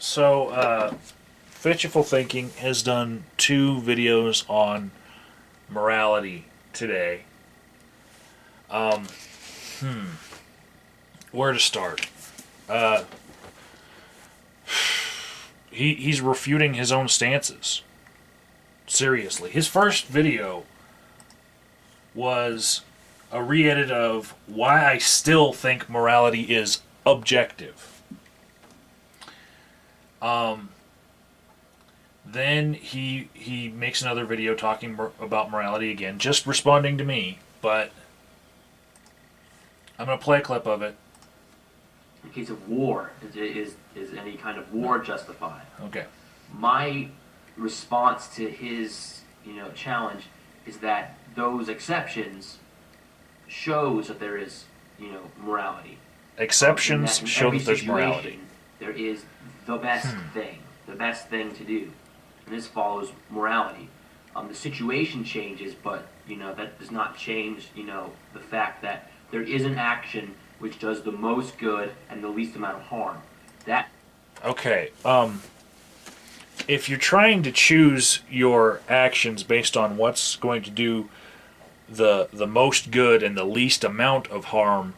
So, Fitchful Thinking has done 2 videos on morality today. Um, where to start? He's refuting his own stances. Seriously. His first video was a re-edit of why I still think morality is objective. Then he makes another video talking about morality again, just responding to me, but I'm going to play a clip of it. In case of war, is any kind of war justified? Okay. My response to his, challenge is that those exceptions shows that there is, morality. Exceptions in show every that there's situation, morality. There is the best thing to do, and this follows morality. The situation changes, but that does not change, the fact that there is an action which does the most good and the least amount of harm. Okay. If you're trying to choose your actions based on what's going to do the most good and the least amount of harm,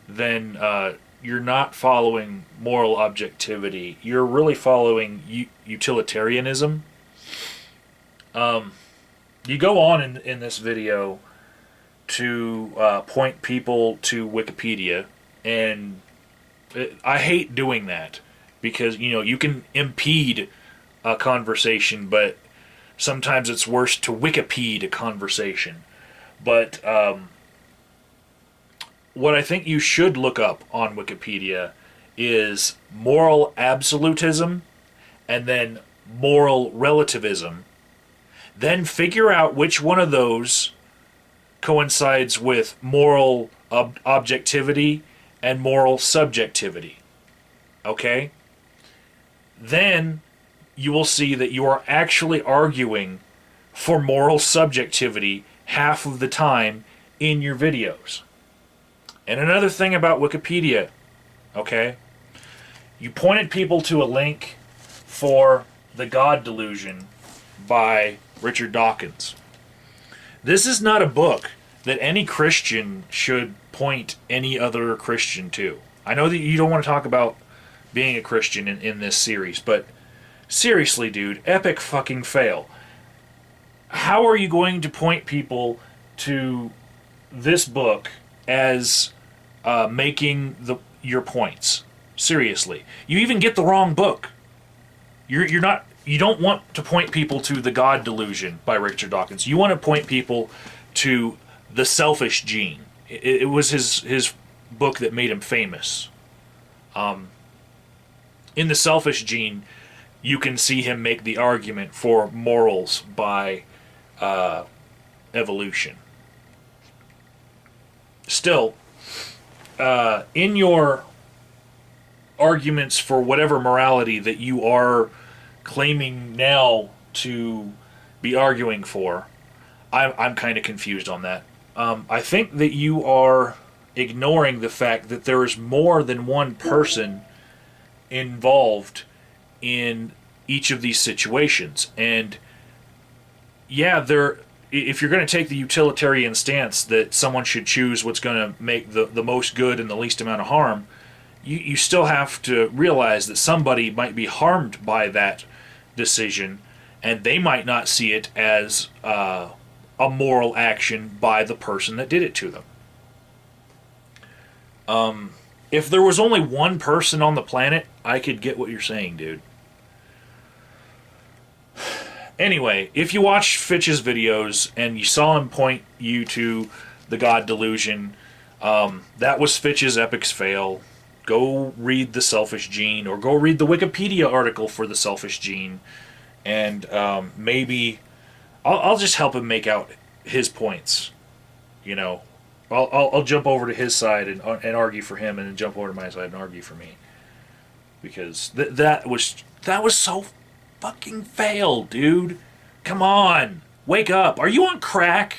then you're not following moral objectivity. You're really following utilitarianism. You go on in this video to point people to Wikipedia, and I hate doing that because you can impede a conversation, but sometimes it's worse to Wikipedia a conversation. But what I think you should look up on Wikipedia is moral absolutism and then moral relativism. Then figure out which one of those coincides with moral objectivity and moral subjectivity. Okay? Then you will see that you are actually arguing for moral subjectivity half of the time in your videos. And another thing about Wikipedia, okay? You pointed people to a link for The God Delusion by Richard Dawkins. This is not a book that any Christian should point any other Christian to. I know that you don't want to talk about being a Christian in this series, but seriously, dude, epic fucking fail. How are you going to point people to this book as making your points? Seriously. You even get the wrong book. You don't want to point people to The God Delusion by Richard Dawkins. You want to point people to The Selfish Gene. It was his book that made him famous. In The Selfish Gene, you can see him make the argument for morals by evolution. Still, in your arguments for whatever morality that you are claiming now to be arguing for, I'm kind of confused on that. I think that you are ignoring the fact that there is more than one person involved in each of these situations. And yeah, if you're going to take the utilitarian stance that someone should choose what's going to make the most good and the least amount of harm, you still have to realize that somebody might be harmed by that decision, and they might not see it as a moral action by the person that did it to them. If there was only one person on the planet, I could get what you're saying, dude. Anyway, if you watch Fitch's videos and you saw him point you to The God Delusion, that was Fitch's epic fail. Go read The Selfish Gene, or go read the Wikipedia article for The Selfish Gene, and maybe I'll just help him make out his points. I'll jump over to his side and argue for him, and then jump over to my side and argue for me, because that was so fucking fail, dude. Come on, wake up. Are you on crack?